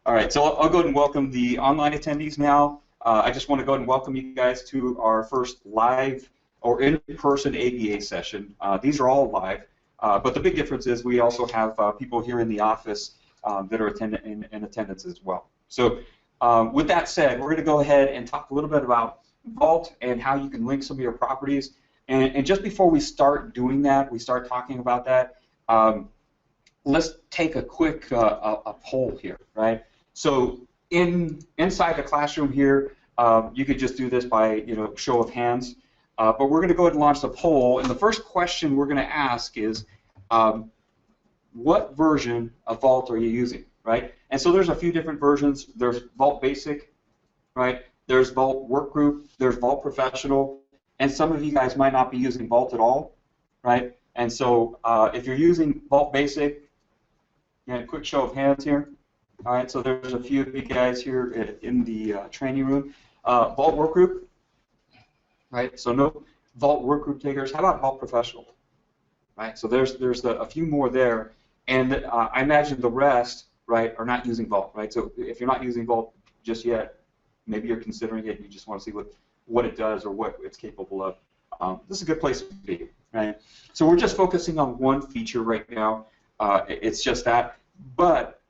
All right, so I'll go ahead and welcome the online attendees now. I just want to go ahead and welcome you guys to our first live or in-person ABA session. These are all live, but the big difference is we also have people here in the office that are in attendance as well. So with that said, we're going to go ahead and talk a little bit about Vault and how you can link some of your properties. And just before we start doing that, we start talking about that, let's take a quick a poll here, right? So inside the classroom here, you could just do this by show of hands, but we're going to go ahead and launch the poll. And the first question we're going to ask is, what version of Vault are you using, right? And so there's a few different versions. There's Vault Basic, right? There's Vault Workgroup. There's Vault Professional. And some of you guys might not be using Vault at all, right? And so if you're using Vault Basic, quick show of hands here. All right, so there's a few of you guys here in the training room. Vault Workgroup, right? So no Vault Workgroup takers. How about Vault Professional, right? So there's a few more there, and I imagine the rest, right, are not using Vault, right? So if you're not using Vault just yet, maybe you're considering it and you just want to see what it does or what it's capable of. This is a good place to be, right? So we're just focusing on one feature right now. It's just that, but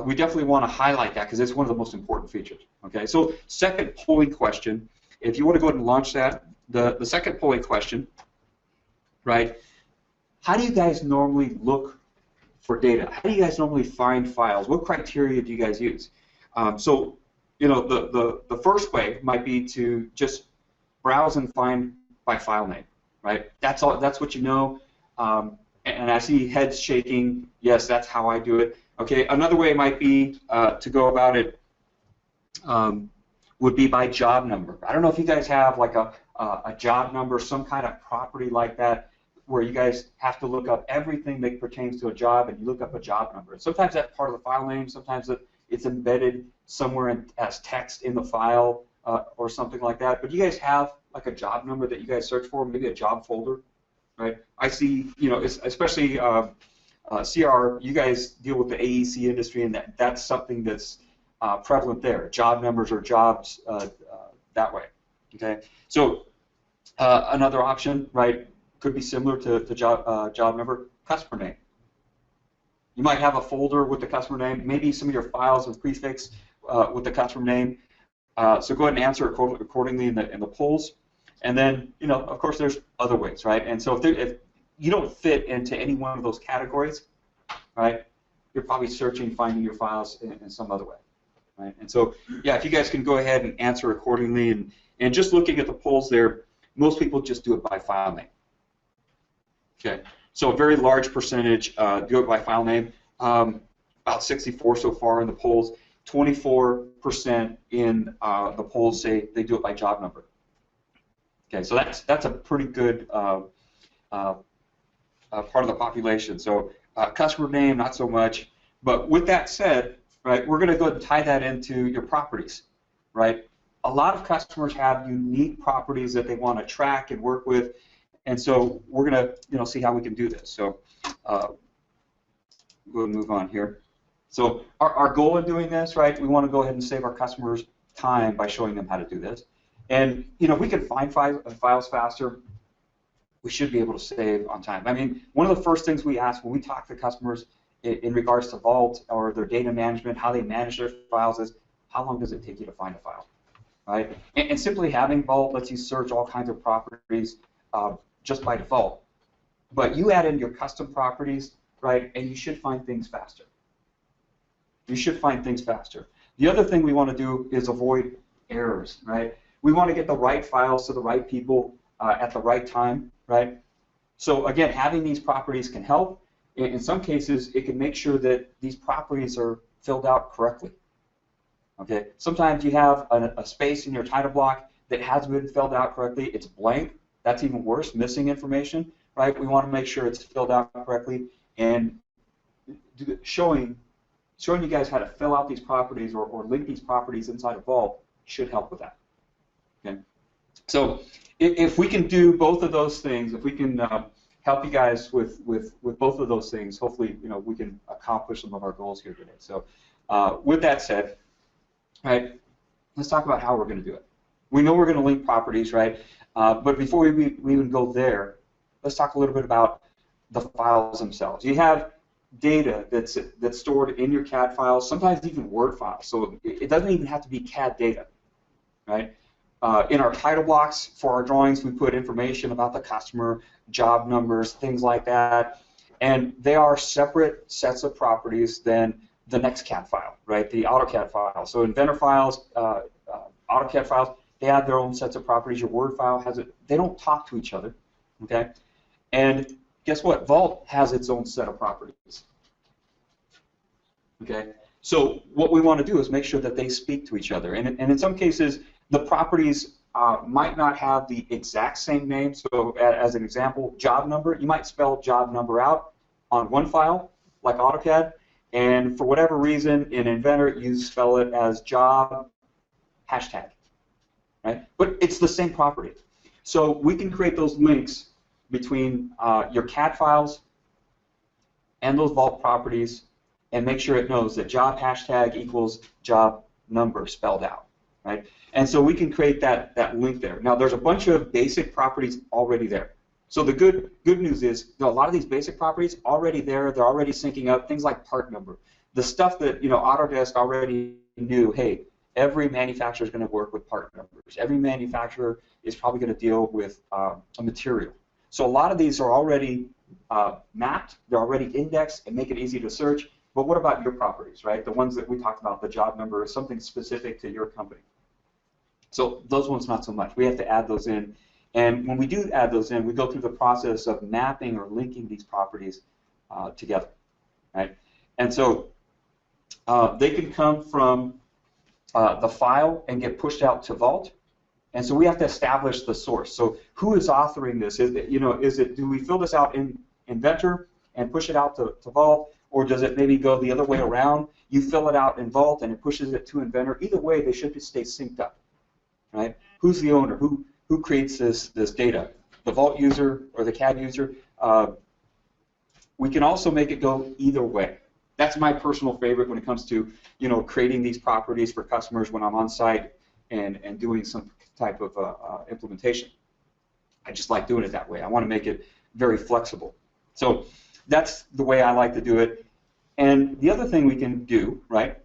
we definitely want to highlight that because it's one of the most important features. Okay, so second polling question, if you want to go ahead and launch that, the second polling question, right? How do you guys normally look for data? How do you guys normally find files? What criteria do you guys use? So the first way might be to just browse and find by file name, right? That's all. That's what you know. And I see heads shaking. Yes, that's how I do it. Okay, another way might be to go about it would be by job number. I don't know if you guys have like a job number, some kind of property like that, where you guys have to look up everything that pertains to a job, and you look up a job number. And sometimes that's part of the file name. Sometimes it's embedded somewhere as text in the file or something like that. But you guys have like a job number that you guys search for, maybe a job folder, right? I see, especially CR, you guys deal with the AEC industry, and that's something that's prevalent there. Job numbers or jobs that way. Okay, so another option, right, could be similar to job number, customer name. You might have a folder with the customer name, maybe some of your files with prefix with the customer name. So go ahead and answer accordingly in the polls. And then, of course, there's other ways, right? And so if you don't fit into any one of those categories, right, you're probably searching, finding your files in some other way, right? And so, yeah, if you guys can go ahead and answer accordingly, and just looking at the polls there, most people just do it by file name. Okay, so a very large percentage do it by file name. About 64 so far in the polls. 24% in the polls say they do it by job number. Okay, so that's a pretty good part of the population. So customer name, not so much. But with that said, right, we're going to go ahead and tie that into your properties, right? A lot of customers have unique properties that they want to track and work with, and so we're going to see how we can do this. So we'll go and move on here. So our goal in doing this, right, we want to go ahead and save our customers time by showing them how to do this. And if we can find files faster, we should be able to save on time. I mean, one of the first things we ask when we talk to customers in regards to Vault or their data management, how they manage their files, is how long does it take you to find a file, right? And simply having Vault lets you search all kinds of properties just by default. But you add in your custom properties, right, and you should find things faster. You should find things faster. The other thing we want to do is avoid errors, right? We want to get the right files to the right people at the right time, right? So again, having these properties can help. In some cases, it can make sure that these properties are filled out correctly. Okay. Sometimes you have a space in your title block that hasn't been filled out correctly. It's blank. That's even worse, missing information, right? We want to make sure it's filled out correctly, and showing you guys how to fill out these properties or link these properties inside of Vault should help with that. Okay. So if we can do both of those things, if we can help you guys with both of those things. Hopefully, we can accomplish some of our goals here today. So, with that said, right, let's talk about how we're going to do it. We know we're going to link properties, right? But before we even go there, let's talk a little bit about the files themselves. You have data that's stored in your CAD files, sometimes even Word files. So it doesn't even have to be CAD data, right? In our title blocks for our drawings, we put information about the customer, job numbers, things like that, and they are separate sets of properties than the next CAD file, right? The AutoCAD file. So Inventor files, AutoCAD files, they have their own sets of properties. Your Word file has it. They don't talk to each other, okay? And guess what? Vault has its own set of properties, okay? So what we want to do is make sure that they speak to each other. And in some cases, the properties might not have the exact same name. So as an example, job number, you might spell job number out on one file, like AutoCAD, and for whatever reason, in Inventor, you spell it as job hashtag, right? But it's the same property. So we can create those links between your CAD files and those Vault properties and make sure it knows that job hashtag equals job number spelled out, right? And so we can create that link there. Now, there's a bunch of basic properties already there. So the good news is a lot of these basic properties already there. They're already syncing up. Things like part number, the stuff that Autodesk already knew. Hey, every manufacturer is going to work with part numbers. Every manufacturer is probably going to deal with a material. So a lot of these are already mapped. They're already indexed and make it easy to search. But what about your properties, right? The ones that we talked about, the job number, is something specific to your company. So those ones not so much. We have to add those in. And when we do add those in, we go through the process of mapping or linking these properties together, right? And so they can come from the file and get pushed out to Vault. And so we have to establish the source. So who is authoring this? Do we fill this out in Inventor and push it out to Vault, or does it maybe go the other way around? You fill it out in Vault and it pushes it to Inventor. Either way, they should stay synced up, right? Who's the owner? Who creates this data? The Vault user or the CAD user? We can also make it go either way. That's my personal favorite when it comes to creating these properties for customers when I'm on site and doing some type of implementation. I just like doing it that way. I want to make it very flexible. So that's the way I like to do it. And the other thing we can do, right,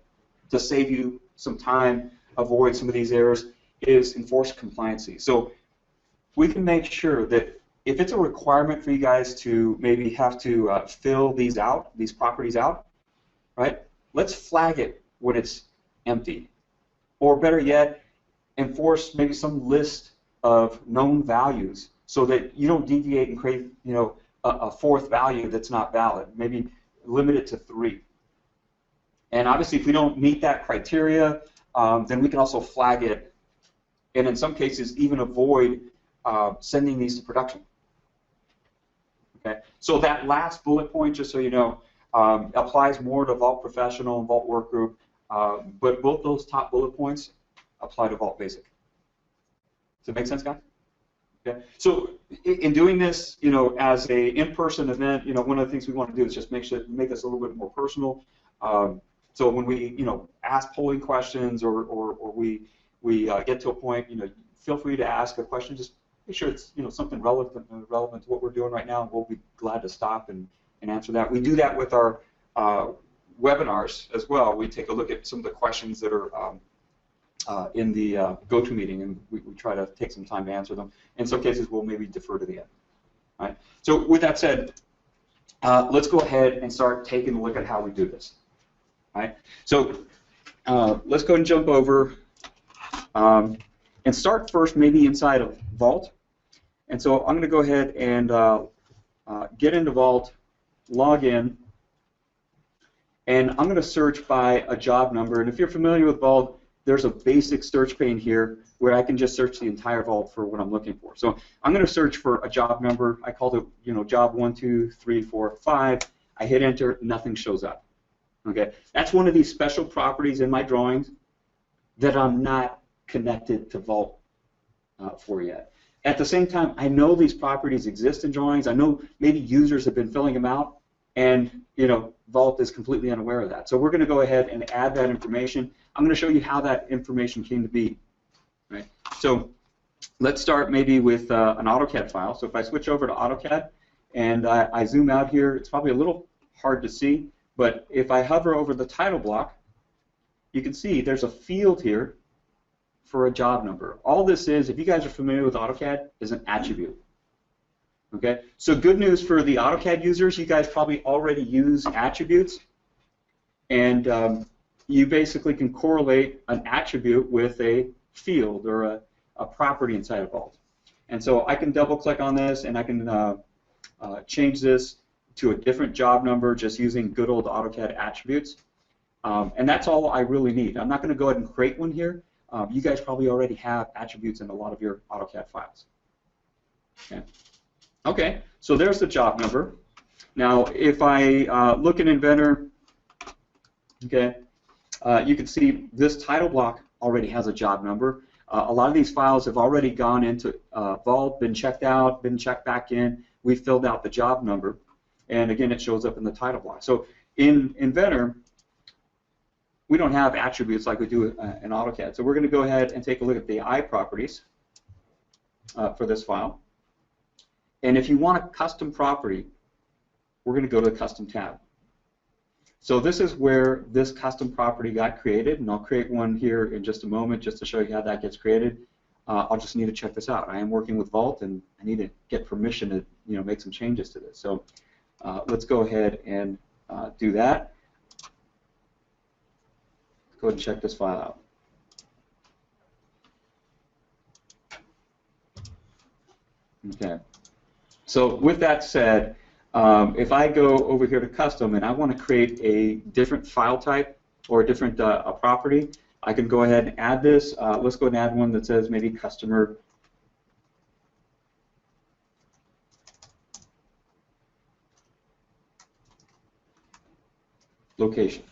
to save you some time, avoid some of these errors, is enforce compliancy. So we can make sure that if it's a requirement for you guys to maybe have to fill these properties out, right, let's flag it when it's empty. Or better yet, enforce maybe some list of known values so that you don't deviate and create a fourth value that's not valid. Maybe limit it to 3. And obviously, if we don't meet that criteria, then we can also flag it, and in some cases even avoid sending these to production. Okay. So that last bullet point, just so you know, applies more to Vault Professional and Vault Workgroup, but both those top bullet points apply to Vault Basic. Does that make sense, guys? Okay. So in doing this, as a in-person event, one of the things we want to do is just make this a little bit more personal. So when we, ask polling questions or we get to a point, feel free to ask a question. Just make sure it's something relevant to what we're doing right now, and we'll be glad to stop and answer that. We do that with our webinars as well. We take a look at some of the questions that are in the GoToMeeting, and we try to take some time to answer them. In some cases, we'll maybe defer to the end. All right. So with that said, let's go ahead and start taking a look at how we do this. All right. So let's go and jump over and start first maybe inside of Vault. And so I'm going to go ahead and get into Vault, log in, and I'm going to search by a job number. And if you're familiar with Vault, there's a basic search pane here where I can just search the entire Vault for what I'm looking for. So I'm going to search for a job number. I called it, job 1, 2, 3, 4, 5. I hit enter, nothing shows up. Okay, that's one of these special properties in my drawings that I'm not connected to Vault for yet. at the same time, I know these properties exist in drawings. I know maybe users have been filling them out, and Vault is completely unaware of that. So we're going to go ahead and add that information. I'm going to show you how that information came to be. Right? So let's start maybe with an AutoCAD file. So if I switch over to AutoCAD and I zoom out here, it's probably a little hard to see, but if I hover over the title block, you can see there's a field here for a job number. All this is, if you guys are familiar with AutoCAD, is an attribute. Okay, so good news for the AutoCAD users, you guys probably already use attributes, and you basically can correlate an attribute with a field or a property inside of Vault. And so I can double click on this and I can change this to a different job number just using good old AutoCAD attributes. And that's all I really need. I'm not going to go ahead and create one here. You guys probably already have attributes in a lot of your AutoCAD files. Okay, so there's the job number. Now, if I look in Inventor, okay, you can see this title block already has a job number. A lot of these files have already gone into Vault, been checked out, been checked back in. We filled out the job number, and again, it shows up in the title block. So in Inventor, we don't have attributes like we do in AutoCAD. So we're going to go ahead and take a look at the I properties for this file. And if you want a custom property, we're going to go to the Custom tab. So this is where this custom property got created, and I'll create one here in just a moment just to show you how that gets created. I'll just need to check this out. I am working with Vault, and I need to get permission to make some changes to this. So let's go ahead and do that. Go ahead and check this file out. Okay. So with that said, if I go over here to Custom and I want to create a different file type or a different property, I can go ahead and add this. Let's go ahead and add one that says maybe Customer Location.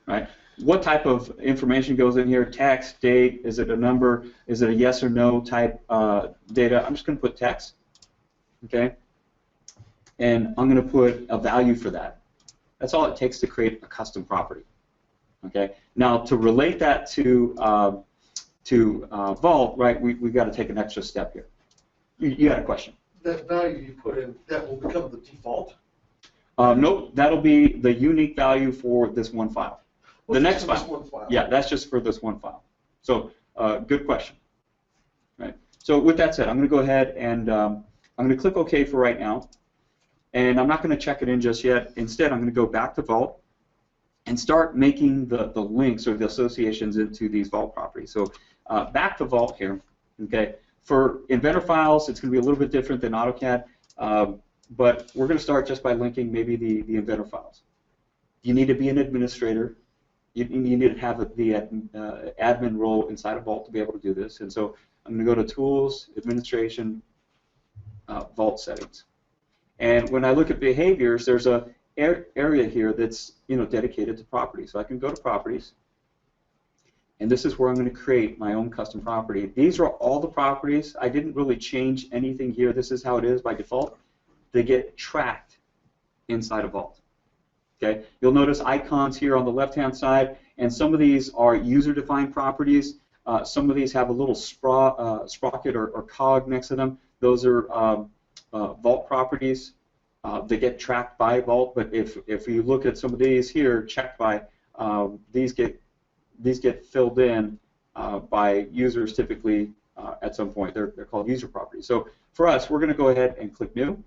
Right? What type of information goes in here? Text, date, is it a number, is it a yes or no type data? I'm just going to put text, okay? And I'm going to put a value for that. That's all it takes to create a custom property, okay? Now, to relate that to Vault, right, we've got to take an extra step here. You had a question. That value you put in, that will become the default? Nope, that'll be the unique value for this one file. The next file. Yeah, that's just for this one file. So, good question. Right. So with that said, I'm going to go ahead and I'm going to click OK for right now. And I'm not going to check it in just yet. Instead, I'm going to go back to Vault and start making the links or the associations into these Vault properties. So back to Vault here. Okay. For Inventor files, it's going to be a little bit different than AutoCAD, but we're going to start just by linking maybe the Inventor files. You need to be an administrator. You need to have the admin role inside of Vault to be able to do this. And so I'm going to go to Tools, Administration, Vault Settings. And when I look at behaviors, there's a area here that's dedicated to properties. So I can go to Properties, and this is where I'm going to create my own custom property. These are all the properties. I didn't really change anything here. This is how it is by default. They get tracked inside of Vault. Okay, you'll notice icons here on the left-hand side, and some of these are user-defined properties. Some of these have a little sprocket or cog next to them. Those are Vault properties. They get tracked by Vault, but if you look at some of these here, checked by, these get filled in by users typically at some point. They're called user properties. So for us, we're going to go ahead and click New.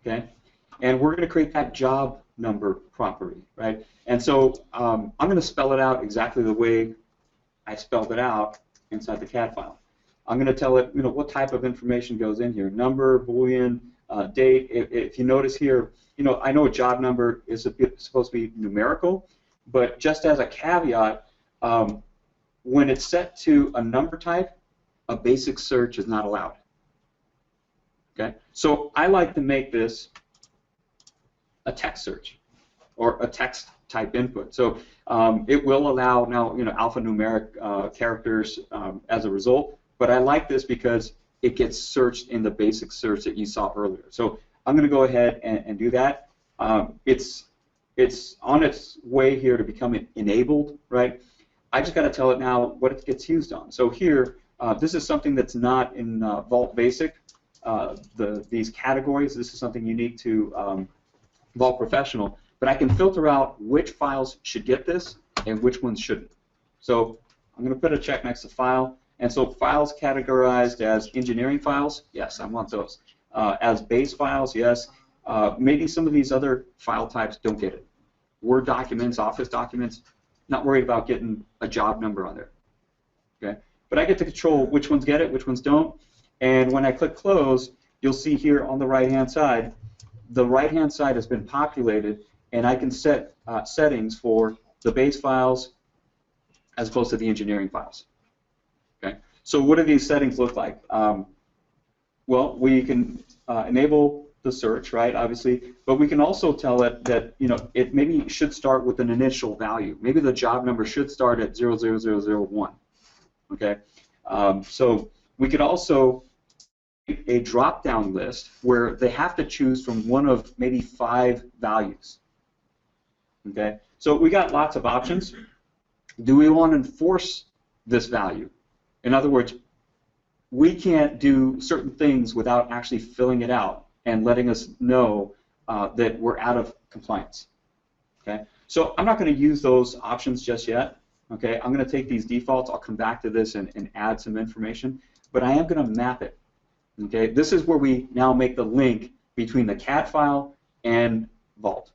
Okay, and we're going to create that job number property, right? And so I'm going to spell it out exactly the way I spelled it out inside the CAD file. I'm going to tell it, what type of information goes in here: number, Boolean, date. If you notice here, I know a job number is supposed to be numerical, but just as a caveat, when it's set to a number type, a basic search is not allowed. Okay, so I like to make this a text search. or a text type input. So it will allow now alphanumeric characters as a result. But I like this because it gets searched in the basic search that you saw earlier. So I'm going to go ahead and do that. It's on its way here to become enabled, right? I just got to tell it now what it gets used on. So here, this is something that's not in Vault Basic. These categories, this is something unique to Vault Professional. But I can filter out which files should get this and which ones shouldn't. So I'm going to put a check next to file. And so files categorized as engineering files, yes, I want those. As base files, yes. Maybe some of these other file types don't get it. Word documents, Office documents, not worried about getting a job number on there. Okay, but I get to control which ones get it, which ones don't. And when I click close, you'll see here on the right-hand side, the right-hand side has been populated, and I can set settings for the base files as opposed to the engineering files. Okay, so what do these settings look like? Well, we can enable the search, right, obviously, but we can also tell it that it maybe should start with an initial value. Maybe the job number should start at 00001. Okay, so we could also create a drop-down list where they have to choose from one of maybe 5 values. Okay, so we got lots of options. Do we want to enforce this value? In other words, we can't do certain things without actually filling it out and letting us know that we're out of compliance. Okay, so I'm not going to use those options just yet. Okay, I'm going to take these defaults. I'll come back to this and add some information, but I am going to map it. Okay, this is where we now make the link between the CAD file and Vault.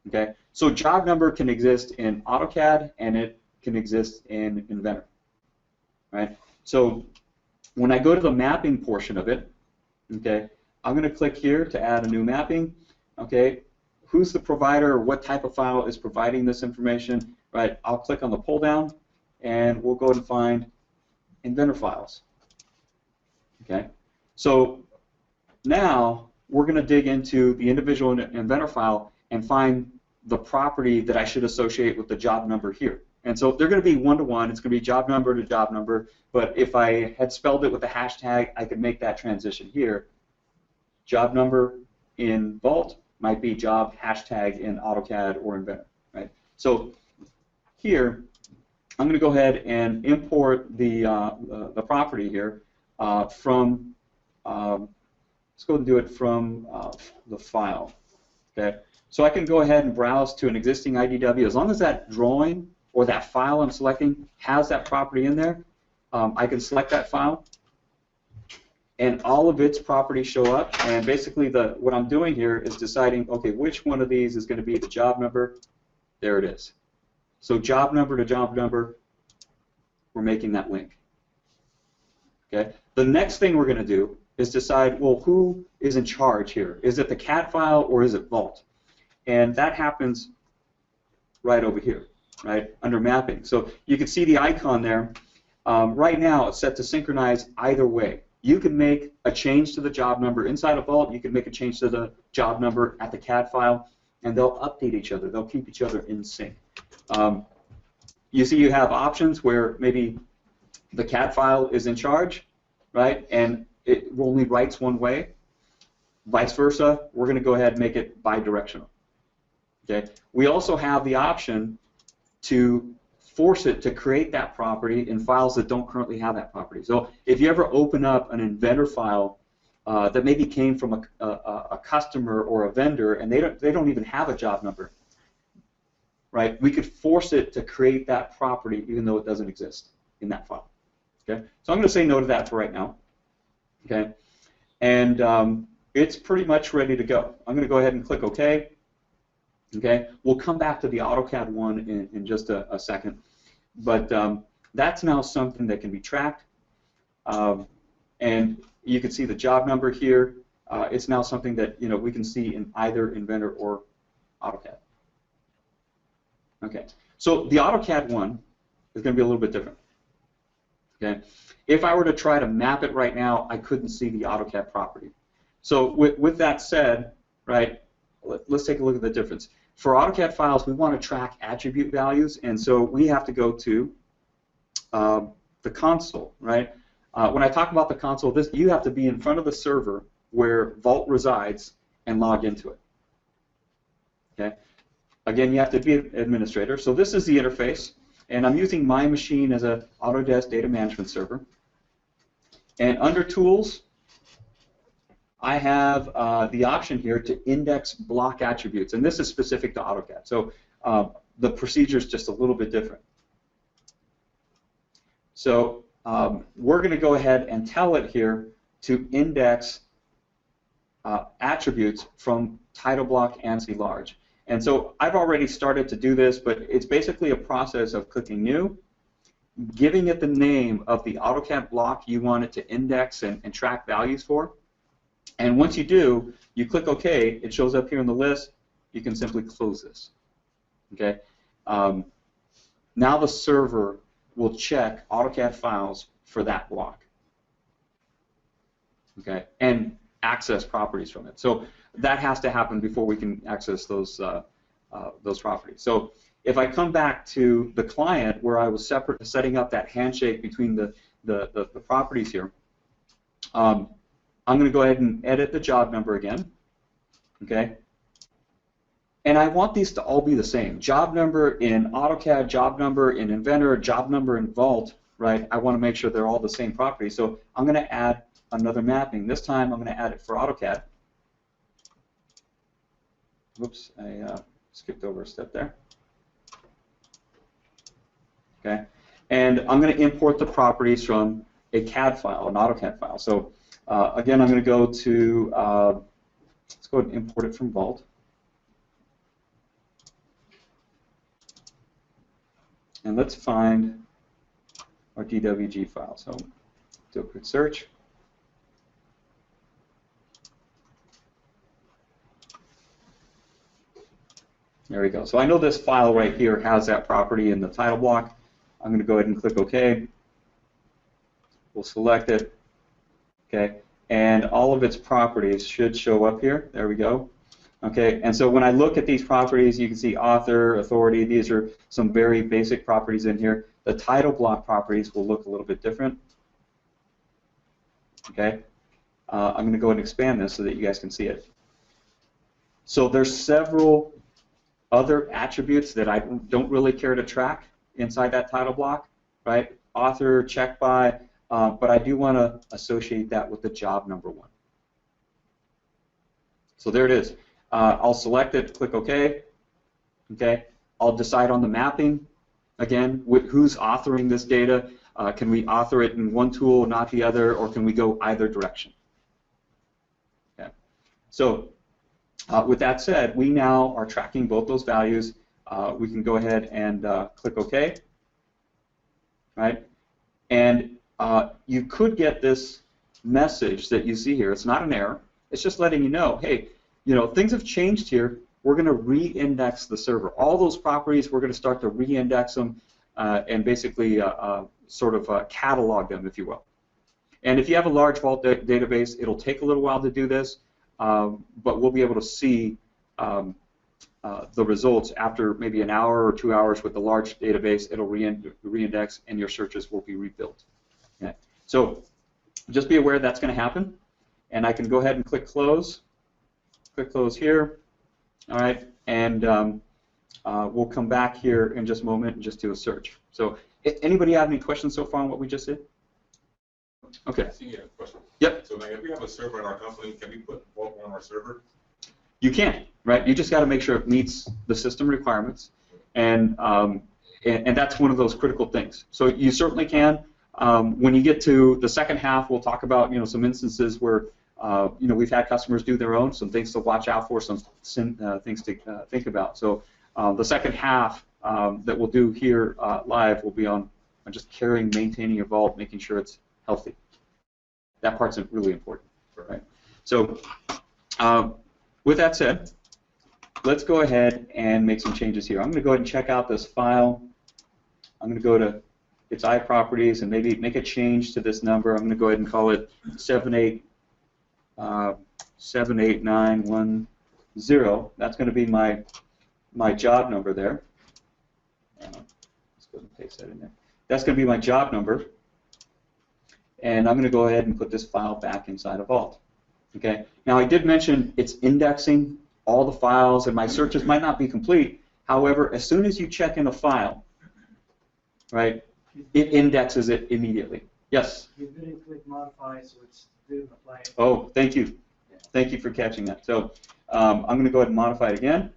Okay, so job number can exist in AutoCAD and it can exist in Inventor. Right, so when I go to the mapping portion of it, okay, I'm going to click here to add a new mapping. Okay, who's the provider or what type of file is providing this information? Right, I'll click on the pull down and we'll go and find Inventor files. Okay, so now we're going to dig into the individual Inventor file and find the property that I should associate with the job number here. And so they're going to be one-to-one. It's going to be job number to job number. But if I had spelled it with a hashtag, I could make that transition here. Job number in Vault might be job hashtag in AutoCAD or Inventor. Right? So here, I'm going to go ahead and import the property here from. Let's go and do it from the file. Okay. So I can go ahead and browse to an existing IDW. As long as that drawing or that file I'm selecting has that property in there, I can select that file, and all of its properties show up. And basically, what I'm doing here is deciding, okay, which one of these is going to be the job number. There it is. So job number to job number, we're making that link. Okay. The next thing we're going to do is decide, well, who is in charge here? Is it the CAD file or is it Vault? And that happens right over here, right, under mapping. So you can see the icon there. Right now, it's set to synchronize either way. You can make a change to the job number inside of Vault. You can make a change to the job number at the CAD file, and they'll update each other. They'll keep each other in sync. You see you have options where maybe the CAD file is in charge, right, and it only writes one way. Vice versa, we're going to go ahead and make it bidirectional. Okay. We also have the option to force it to create that property in files that don't currently have that property. So if you ever open up an Inventor file that maybe came from a customer or a vendor and they don't even have a job number, right? We could force it to create that property even though it doesn't exist in that file. Okay. So I'm going to say no to that for right now. Okay. And it's pretty much ready to go. I'm going to go ahead and click OK. Okay, we'll come back to the AutoCAD one in just a second, but that's now something that can be tracked, and you can see the job number here. It's now something that we can see in either Inventor or AutoCAD. Okay, so the AutoCAD one is going to be a little bit different. Okay, if I were to try to map it right now, I couldn't see the AutoCAD property. So with that said, right, let's take a look at the difference. for AutoCAD files, we want to track attribute values, and so we have to go to the console, right? When I talk about the console, you have to be in front of the server where Vault resides and log into it. Okay. Again, you have to be an administrator. So this is the interface, and I'm using my machine as a Autodesk data management server. And under Tools, I have the option here to index block attributes, and this is specific to AutoCAD. So the procedure is just a little bit different. So we're going to go ahead and tell it here to index attributes from title block ANSI large. And so I've already started to do this, but it's basically a process of clicking New, giving it the name of the AutoCAD block you want it to index and track values for. And once you do, you click OK. It shows up here in the list. You can simply close this. Okay. Now the server will check AutoCAD files for that block. Okay, and access properties from it. So that has to happen before we can access those properties. So if I come back to the client where I was setting up that handshake between the properties here, I'm going to go ahead and edit the job number again. Okay. And I want these to all be the same. Job number in AutoCAD, job number in Inventor, job number in Vault, right? I want to make sure they're all the same property. So I'm going to add another mapping. This time I'm going to add it for AutoCAD. Whoops, I skipped over a step there. Okay. And I'm going to import the properties from a CAD file, an AutoCAD file. So again, I'm going to go to, let's go ahead and import it from Vault. And let's find our DWG file. So do a quick search. There we go. So I know this file right here has that property in the title block. I'm going to go ahead and click OK. We'll select it. Okay. And all of its properties should show up here. There we go. Okay, and so when I look at these properties, you can see author, authority. These are some very basic properties in here. The title block properties will look a little bit different. Okay, I'm going to go ahead and expand this so that you guys can see it. So there's several other attributes that I don't really care to track inside that title block, right? Author, check by, but I do want to associate that with the job number one. So there it is. I'll select it, click OK. Okay. I'll decide on the mapping. Again, who's authoring this data? Can we author it in one tool, not the other, or can we go either direction? Okay. So with that said, we now are tracking both those values. We can go ahead and click OK. Right? And you could get this message that you see here. It's not an error. It's just letting you know, hey, you know, things have changed here. We're going to re-index the server. All those properties, we're going to start to re-index them and basically sort of catalog them, if you will. And if you have a large Vault database, it'll take a little while to do this, but we'll be able to see the results after maybe an hour or 2 hours with the large database. It'll re-index, and your searches will be rebuilt. Okay. So just be aware that's going to happen. And I can go ahead and click Close. Click Close here. All right, and we'll come back here in just a moment and just do a search. So, anybody have any questions so far on what we just did? Okay. I see a question. Yep. So, like, if we have a server in our company, can we put Vault on our server? You can, right? You just got to make sure it meets the system requirements, and that's one of those critical things. So, you certainly can. When you get to the second half, we'll talk about some instances where we've had customers do their own, some things to watch out for, some things to think about. So the second half that we'll do here live will be on just carrying, maintaining your Vault, making sure it's healthy. That part's really important, right? So with that said, let's go ahead and make some changes here. I'm going to go ahead and check out this file. I'm going to go to its iProperties and maybe make a change to this number. I'm going to go ahead and call it 78910. That's going to be my my job number there. Let's go and paste that in there. That's going to be my job number. And I'm going to go ahead and put this file back inside of Vault. Okay. Now I did mention it's indexing all the files, and my searches might not be complete. However, as soon as you check in a file, right, it indexes it immediately. Yes? You didn't click modify, so it's didn't apply. Oh, thank you. Thank you for catching that. So I'm going to go ahead and modify it again.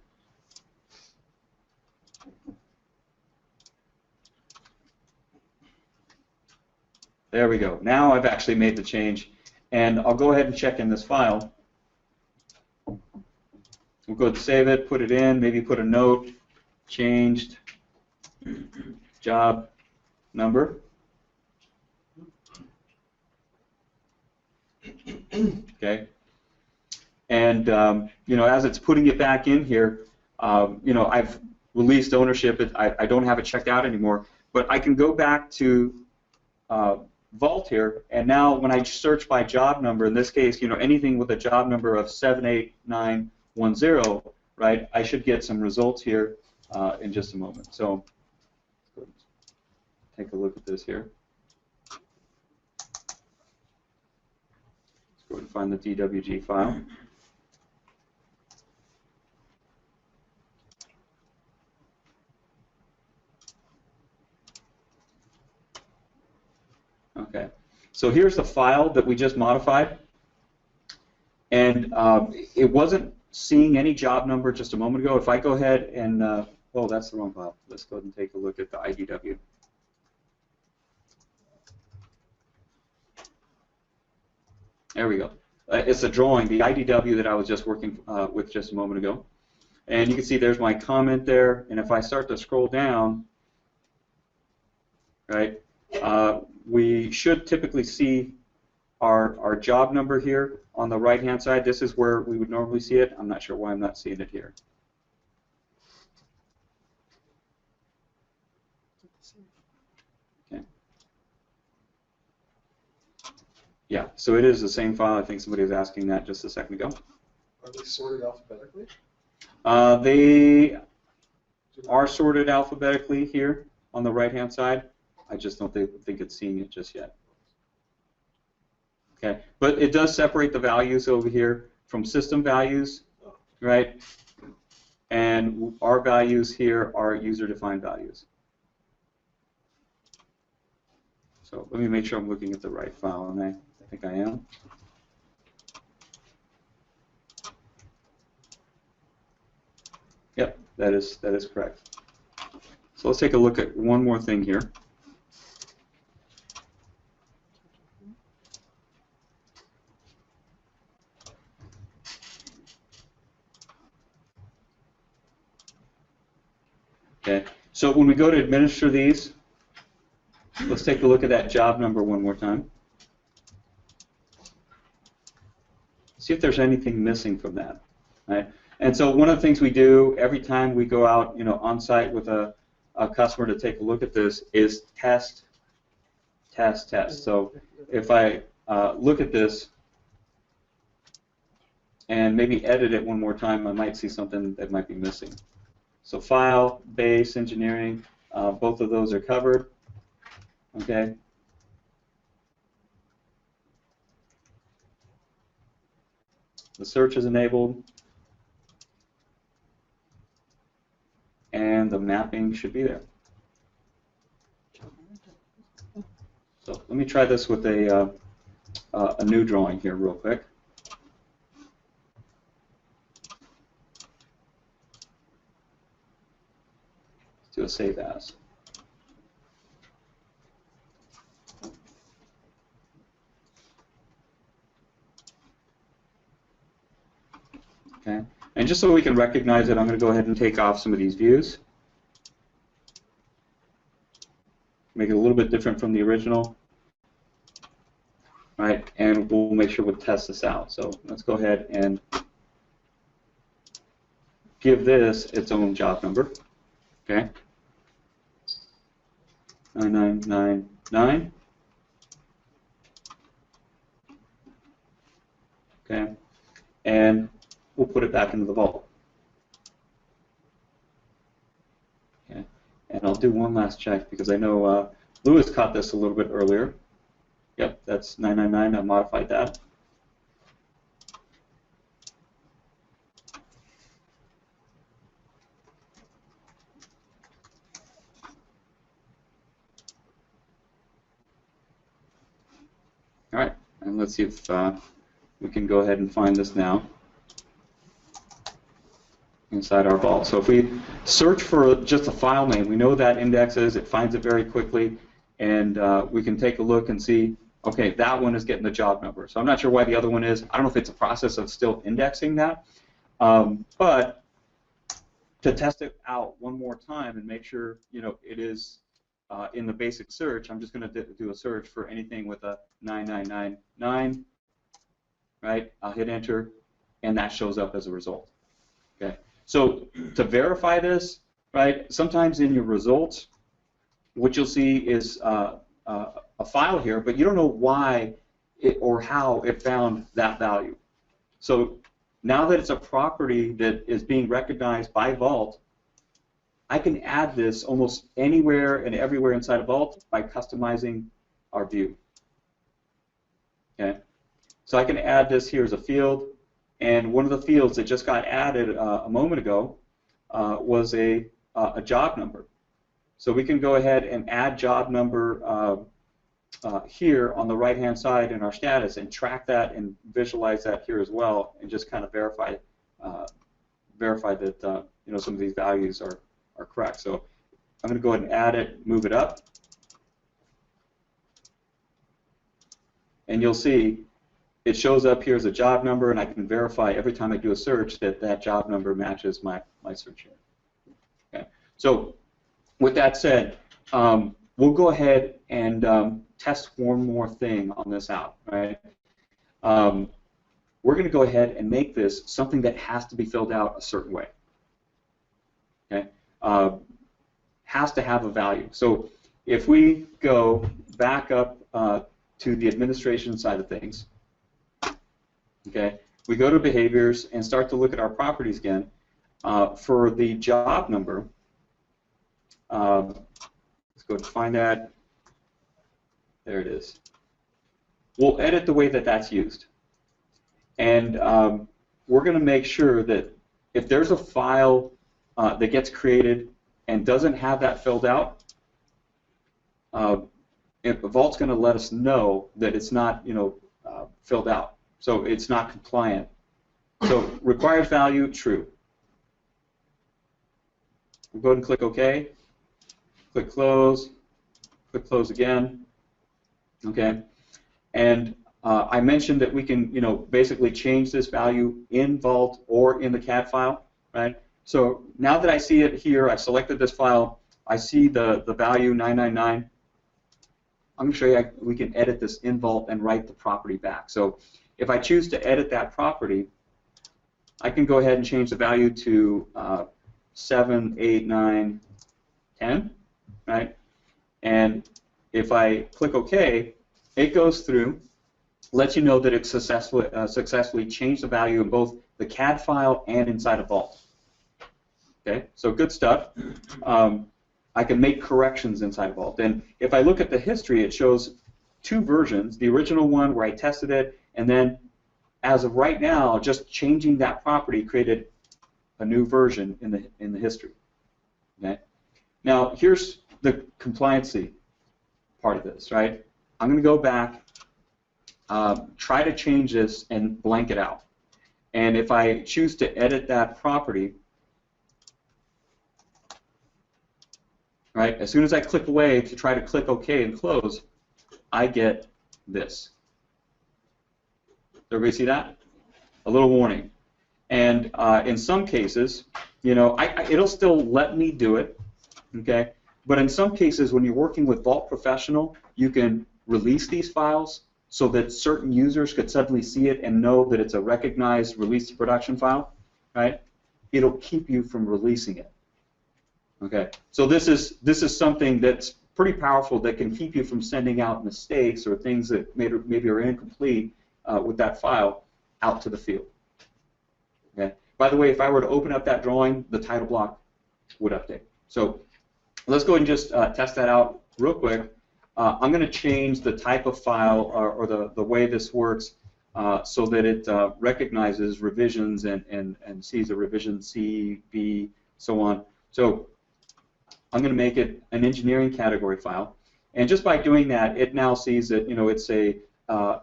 There we go. Now I've actually made the change, and I'll go ahead and check in this file. We'll go ahead and save it, put it in, maybe put a note, changed job number. Okay. And you know, as it's putting it back in here, you know, I've released ownership. I don't have it checked out anymore, but I can go back to Vault here, and now when I search by job number, in this case, you know, anything with a job number of 78910, right, I should get some results here in just a moment. So let's take a look at this here. Let's go ahead and find the DWG file. Okay, so here's the file that we just modified, and it wasn't seeing any job number just a moment ago. If I go ahead and, oh, that's the wrong file. Let's go ahead and take a look at the IDW. There we go. It's a drawing, the IDW that I was just working with just a moment ago. And you can see there's my comment there, and if I start to scroll down, right, we should typically see our job number here on the right-hand side. This is where we would normally see it. I'm not sure why I'm not seeing it here. Okay. Yeah, so it is the same file. I think somebody was asking that just a second ago. Are they sorted alphabetically? They are sorted alphabetically here on the right-hand side. I just don't think it's seeing it just yet. Okay, but it does separate the values over here from system values, right? And our values here are user-defined values. So let me make sure I'm looking at the right file, and I think I am. Yep, that is correct. So let's take a look at one more thing here. Okay, so when we go to administer these, let's take a look at that job number one more time. See if there's anything missing from that, right? And so one of the things we do every time we go out, you know, on site with a customer to take a look at this is test, test, test. So if I look at this and maybe edit it one more time, I might see something that might be missing. So file, base, engineering, both of those are covered. Okay. The search is enabled. And the mapping should be there. So let me try this with a new drawing here real quick. Let's do a save as. Okay. And just so we can recognize it, I'm going to go ahead and take off some of these views. Make it a little bit different from the original. All right, and we'll make sure we'll test this out. So let's go ahead and give this its own job number. Okay. 9999. Okay. And we'll put it back into the vault. And I'll do one last check because I know Lewis caught this a little bit earlier. Yep, that's 999. I modified that. All right, and let's see if we can go ahead and find this now inside our vault. So if we search for just a file name, we know that indexes, it finds it very quickly, and we can take a look and see, okay, that one is getting the job number. So I'm not sure why the other one is. I don't know if it's a process of still indexing that, but to test it out one more time and make sure, you know, it is in the basic search, I'm just going to do a search for anything with a 9999, right? I'll hit enter, and that shows up as a result. Okay. So to verify this, right, sometimes in your results, what you'll see is a file here, but you don't know why or how it found that value. So now that it's a property that is being recognized by Vault, I can add this almost anywhere and everywhere inside of Vault by customizing our view. Okay. So I can add this here as a field. And one of the fields that just got added a moment ago was a job number. So we can go ahead and add job number here on the right-hand side in our status and track that and visualize that here as well, and just kind of verify that you know, some of these values are correct. So I'm going to go ahead and add it, move it up, and you'll see it shows up here as a job number, and I can verify every time I do a search that that job number matches my search here. Okay. So with that said, we'll go ahead and test one more thing on this out. Right? We're going to go ahead and make this something that has to be filled out a certain way. Okay. Has to have a value. So if we go back up to the administration side of things, okay, we go to behaviors and start to look at our properties again. For the job number, let's go and find that. There it is. We'll edit the way that that's used. And we're going to make sure that if there's a file that gets created and doesn't have that filled out, Vault's going to let us know that it's not, you know, filled out. So it's not compliant. So required value, true. We'll go ahead and click OK. Click close again. Okay. And I mentioned that we can, you know, basically change this value in Vault or in the CAD file, right? So now that I see it here, I selected this file, I see the value 999. I'm going to show you we can edit this in Vault and write the property back. So if I choose to edit that property, I can go ahead and change the value to 7, 8, 9, 10, right? And if I click OK, it goes through, lets you know that it successfully changed the value in both the CAD file and inside of Vault. Okay, so good stuff. I can make corrections inside of Vault. And if I look at the history, it shows two versions, the original one where I tested it, and then as of right now, just changing that property created a new version in the history. Okay? Now here's the compliancy part of this, right? I'm going to go back, try to change this and blank it out. And if I choose to edit that property, right, as soon as I click away to try to click OK and close, I get this. Everybody see that? A little warning. And in some cases, you know, it'll still let me do it, okay? But in some cases, when you're working with Vault Professional, you can release these files so that certain users could suddenly see it and know that it's a recognized release to production file, right? It'll keep you from releasing it. Okay. So this is something that's pretty powerful that can keep you from sending out mistakes or things that maybe are incomplete with that file out to the field. Okay. By the way, if I were to open up that drawing, the title block would update. So let's go ahead and just test that out real quick. I'm going to change the type of file or the way this works so that it recognizes revisions and sees a revision C, B, so on. So I'm going to make it an engineering category file. And just by doing that, it now sees that, you know, it's a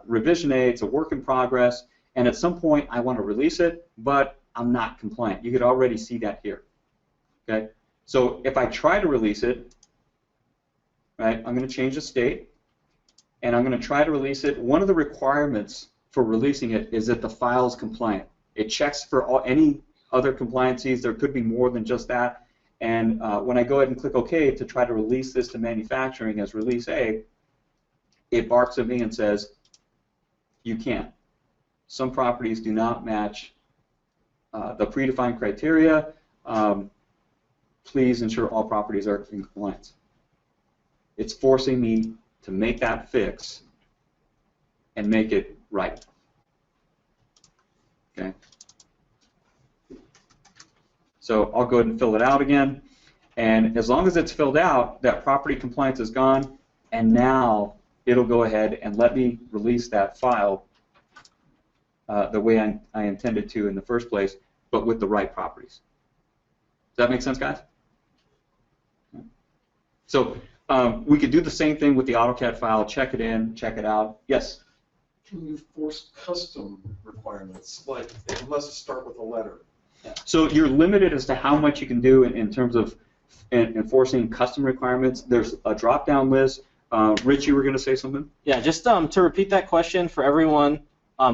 revision A, it's a work in progress, and at some point I want to release it, but I'm not compliant. You could already see that here. Okay? So if I try to release it, right, I'm going to change the state, and I'm going to try to release it. One of the requirements for releasing it is that the file is compliant. It checks for any other compliances. There could be more than just that. And when I go ahead and click OK to try to release this to manufacturing as release A, it barks at me and says, you can't. Some properties do not match the predefined criteria. Please ensure all properties are in compliance. It's forcing me to make that fix and make it right. Okay. So I'll go ahead and fill it out again, and as long as it's filled out, that property compliance is gone, and now it'll go ahead and let me release that file the way I intended to in the first place, but with the right properties. Does that make sense, guys? So we could do the same thing with the AutoCAD file, check it in, check it out. Yes? Can you force custom requirements? Like, it must start with a letter. So you're limited as to how much you can do in terms of enforcing custom requirements. There's a drop-down list. Rich, you were going to say something? Yeah, just to repeat that question for everyone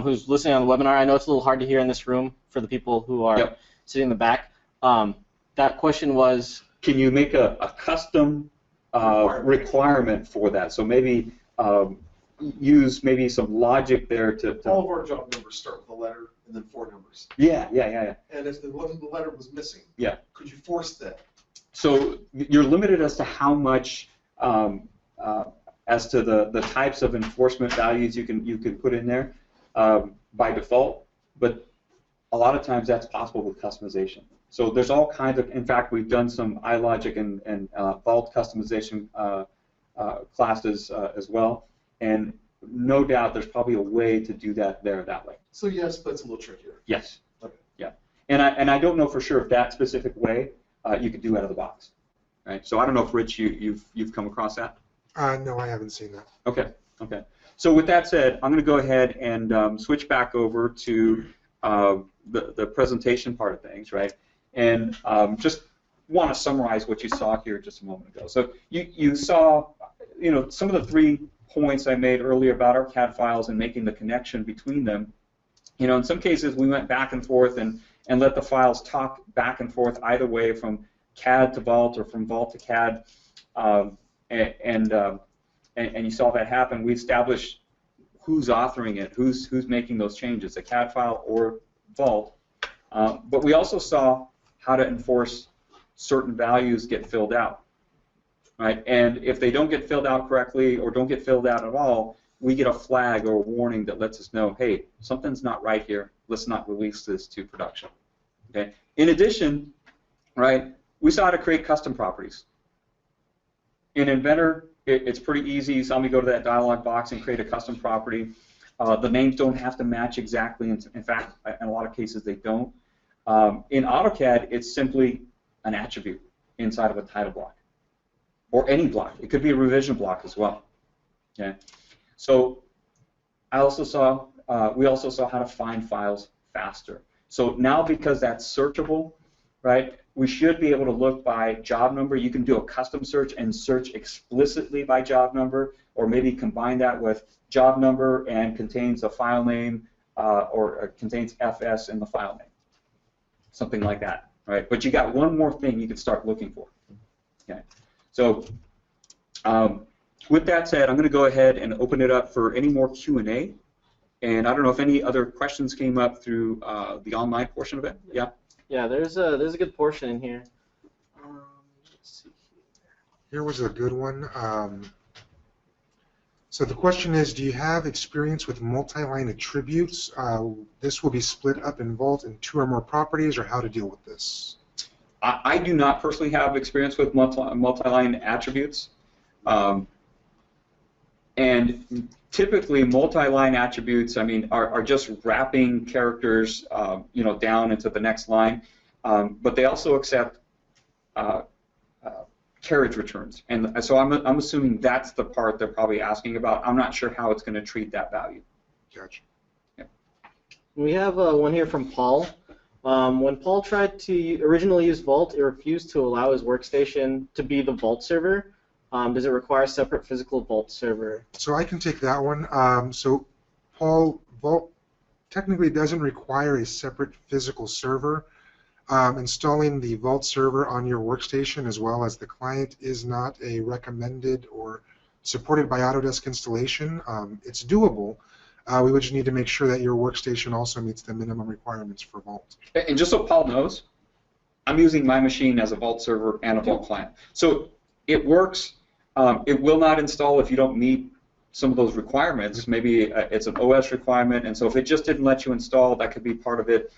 who's listening on the webinar. I know it's a little hard to hear in this room for the people who are sitting in the back. That question was... Can you make a custom requirement for that? So maybe use maybe some logic there to... All of our job numbers start with a letter and then 4 numbers. Yeah. And if the letter was missing, could you force that? So you're limited as to how much, as to the types of enforcement values you can put in there by default, but a lot of times that's possible with customization. So there's all kinds of, in fact, we've done some iLogic and vault customization classes as well, and no doubt there's probably a way to do that that way. So yes, but it's a little trickier. Yes. Okay. Yeah. And I don't know for sure if that specific way you could do out of the box. Right. So I don't know if Rich you've come across that. No, I haven't seen that. Okay. Okay. So with that said, I'm going to go ahead and switch back over to the presentation part of things, right? And just want to summarize what you saw here just a moment ago. So you saw, you know, some of the 3 points I made earlier about our CAD files and making the connection between them. You know, in some cases we went back and forth and let the files talk back and forth either way from CAD to Vault or from Vault to CAD, and you saw that happen. We established who's authoring it, who's making those changes, a CAD file or Vault. But we also saw how to enforce certain values get filled out. Right? And if they don't get filled out correctly or don't get filled out at all, we get a flag or a warning that lets us know, hey, something's not right here. Let's not release this to production. Okay? In addition, right, we saw how to create custom properties. In Inventor, it's pretty easy. You saw me go to that dialog box and create a custom property. The names don't have to match exactly. In fact, in a lot of cases, they don't. In AutoCAD, it's simply an attribute inside of a title block. Or any block. It could be a revision block as well. Okay. So we also saw how to find files faster. So now because that's searchable, right? We should be able to look by job number. You can do a custom search and search explicitly by job number, or maybe combine that with job number and contains a file name or contains FS in the file name, something like that, right? But you got one more thing you can start looking for. Okay. So with that said, I'm going to go ahead and open it up for any more Q&A. And I don't know if any other questions came up through the online portion of it. Yeah. Yeah, there's a good portion in here. Let's see Here was a good one. So the question is, do you have experience with multi-line attributes? This will be split up in Vault in 2 or more properties, or how to deal with this? I do not personally have experience with multi-line attributes, and typically multi-line attributes, I mean, are just wrapping characters, down into the next line, but they also accept carriage returns, and so I'm assuming that's the part they're probably asking about. I'm not sure how it's going to treat that value. Gotcha. We have one here from Paul. When Paul tried to originally use Vault, it refused to allow his workstation to be the Vault server. Does it require a separate physical Vault server? So I can take that one. So Paul, Vault technically doesn't require a separate physical server. Installing the Vault server on your workstation as well as the client is not a recommended or supported by Autodesk installation. It's doable. We would just need to make sure that your workstation also meets the minimum requirements for Vault. And just so Paul knows, I'm using my machine as a Vault server and a Vault client. So it works. It will not install if you don't meet some of those requirements. Maybe it's an OS requirement, and so if it just didn't let you install, that could be part of it.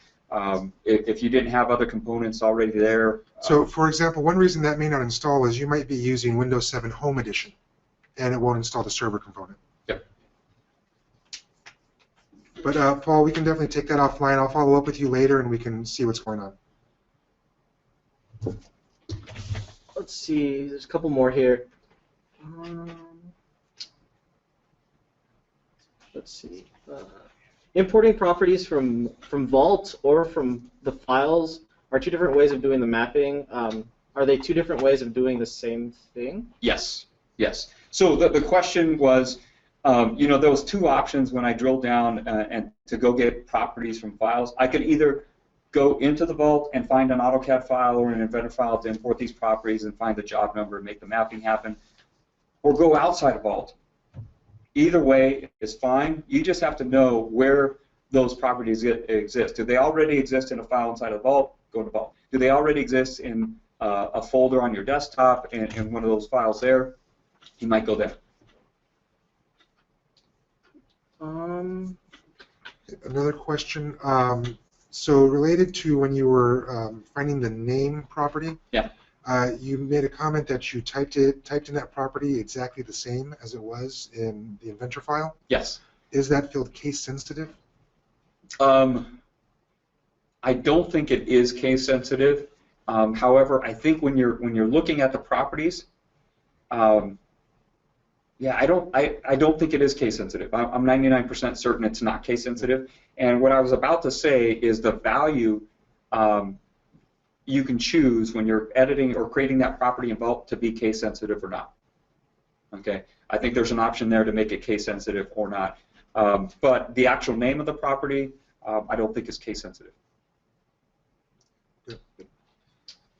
If you didn't have other components already there. So, for example, one reason that may not install is you might be using Windows 7 Home Edition, and it won't install the server component. Yep. But, Paul, we can definitely take that offline. I'll follow up with you later, and we can see what's going on. Let's see. There's a couple more here. Let's see. Importing properties from Vault or from the files are two different ways of doing the mapping. Are they two different ways of doing the same thing? Yes. Yes. So the question was, there was two options when I drilled down and to go get properties from files. I could either go into the Vault and find an AutoCAD file or an Inventor file to import these properties and find the job number and make the mapping happen, or go outside of Vault. Either way is fine. You just have to know where those properties exist. Do they already exist in a file inside of Vault? Go to Vault. Do they already exist in a folder on your desktop in one of those files there? You might go there. Another question. So related to when you were finding the name property, yeah. You made a comment that you typed in that property exactly the same as it was in the Inventor file. Yes. Is that field case sensitive? I don't think it is case sensitive. However, I think when you're looking at the properties, I don't think it is case sensitive. I'm 99% certain it's not case sensitive. And what I was about to say is the value you can choose when you're editing or creating that property in Vault to be case sensitive or not. Okay, I think there's an option there to make it case sensitive or not. But the actual name of the property, I don't think is case sensitive.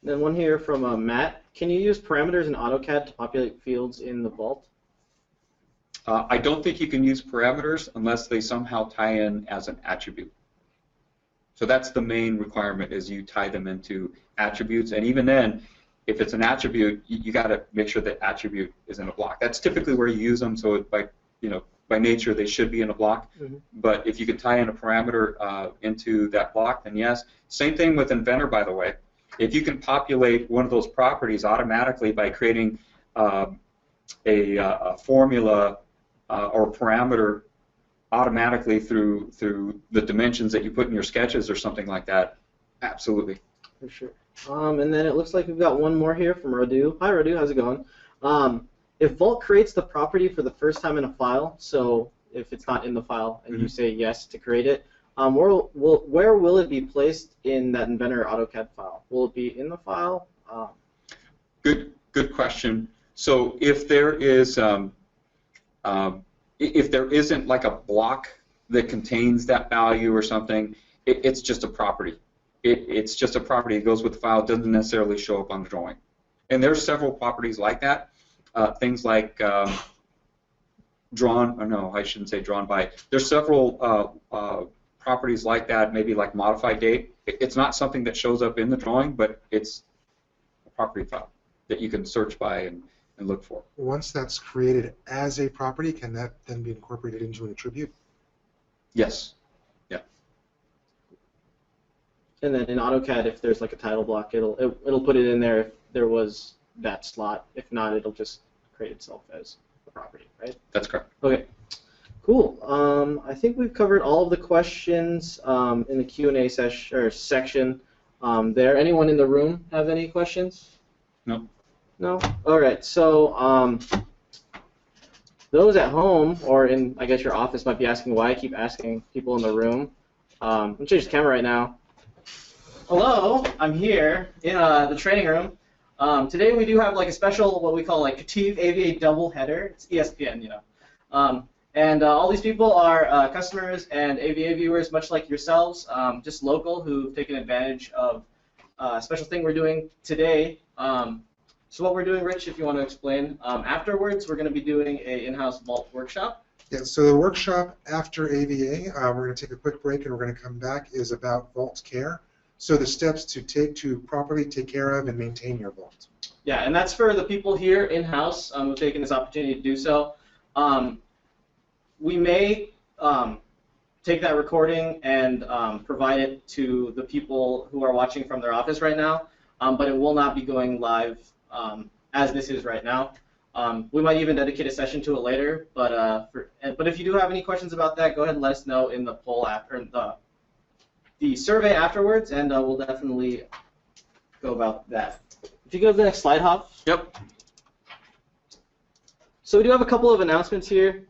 Then one here from Matt. Can you use parameters in AutoCAD to populate fields in the Vault? I don't think you can use parameters unless they somehow tie in as an attribute. So that's the main requirement, is you tie them into attributes, and even then, if it's an attribute, you got to make sure that attribute is in a block. That's typically where you use them. So by nature they should be in a block. Mm-hmm. But if you could tie in a parameter into that block, then yes. Same thing with Inventor, by the way. If you can populate one of those properties automatically by creating a formula or parameter automatically through the dimensions that you put in your sketches or something like that, absolutely. For sure. And then it looks like we've got one more here from Radu. Hi Radu, how's it going? If Vault creates the property for the first time in a file, so if it's not in the file and you say yes to create it, where will it be placed in that Inventor AutoCAD file? Will it be in the file? Good question. So if there is if there isn't like a block that contains that value or something, it's just a property. It's just a property. It goes with the file. It doesn't necessarily show up on the drawing. And there's several properties like that. Things like drawn, or no, I shouldn't say drawn by. There's several properties like that, maybe like modified date. It's not something that shows up in the drawing, but it's a property file that you can search by and look for. Once that's created as a property, can that then be incorporated into an attribute? Yes. Yeah. And then in AutoCAD, if there's like a title block, it'll put it in there if there was that slot. If not, it'll just create itself as a property, right? That's correct. Okay. Cool. I think we've covered all of the questions in the Q&A section there. Anyone in the room have any questions? No. No? All right. So those at home or in, I guess, your office might be asking why I keep asking people in the room. I'm going to change the camera right now. Hello. I'm here in the training room. Today we do have like a special, what we call like KETIV AVA double header. It's ESPN, you know. And all these people are customers and AVA viewers, much like yourselves, just local, who've taken advantage of a special thing we're doing today. So what we're doing, Rich, if you want to explain, afterwards we're going to be doing an in-house vault workshop. Yeah, so the workshop after AVA, we're going to take a quick break and we're going to come back, is about vault care. So the steps to take to properly take care of and maintain your vault. Yeah, and that's for the people here in-house who've taken this opportunity to do so. We may take that recording and provide it to the people who are watching from their office right now, but it will not be going live as this is right now. We might even dedicate a session to it later, but if you do have any questions about that, go ahead and let us know in the poll after the survey afterwards, and we'll definitely go about that. If you go to the next slide, Hop. Yep. So we do have a couple of announcements here.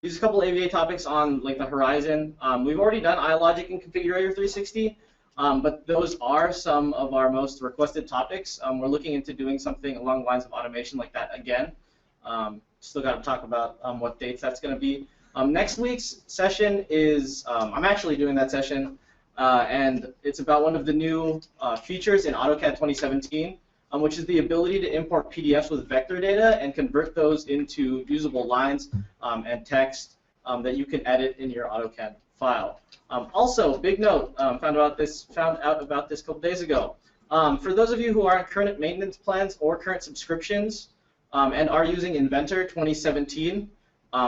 These are a couple of AVA topics on like the horizon. We've already done iLogic and Configurator 360, but those are some of our most requested topics. We're looking into doing something along the lines of automation like that again. Still got to talk about what dates that's going to be. Next week's session is, I'm actually doing that session, and it's about one of the new features in AutoCAD 2017. Which is the ability to import PDFs with vector data and convert those into usable lines and text that you can edit in your AutoCAD file. Also, big note, found out about this a couple days ago. For those of you who are on current maintenance plans or current subscriptions and are using Inventor 2017,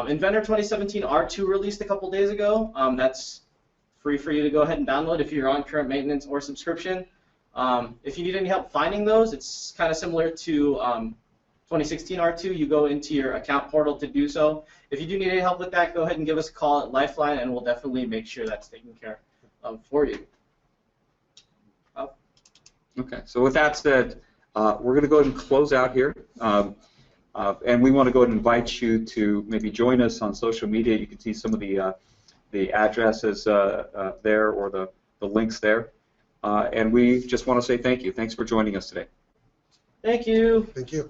Inventor 2017 R2 released a couple days ago. That's free for you to go ahead and download if you're on current maintenance or subscription. If you need any help finding those, it's kind of similar to 2016 R2. You go into your account portal to do so. If you do need any help with that, go ahead and give us a call at Lifeline, and we'll definitely make sure that's taken care of for you. Okay, so with that said, we're going to go ahead and close out here. And we want to go ahead and invite you to maybe join us on social media. You can see some of the addresses there or the links there. And we just want to say thank you. Thanks for joining us today. Thank you. Thank you.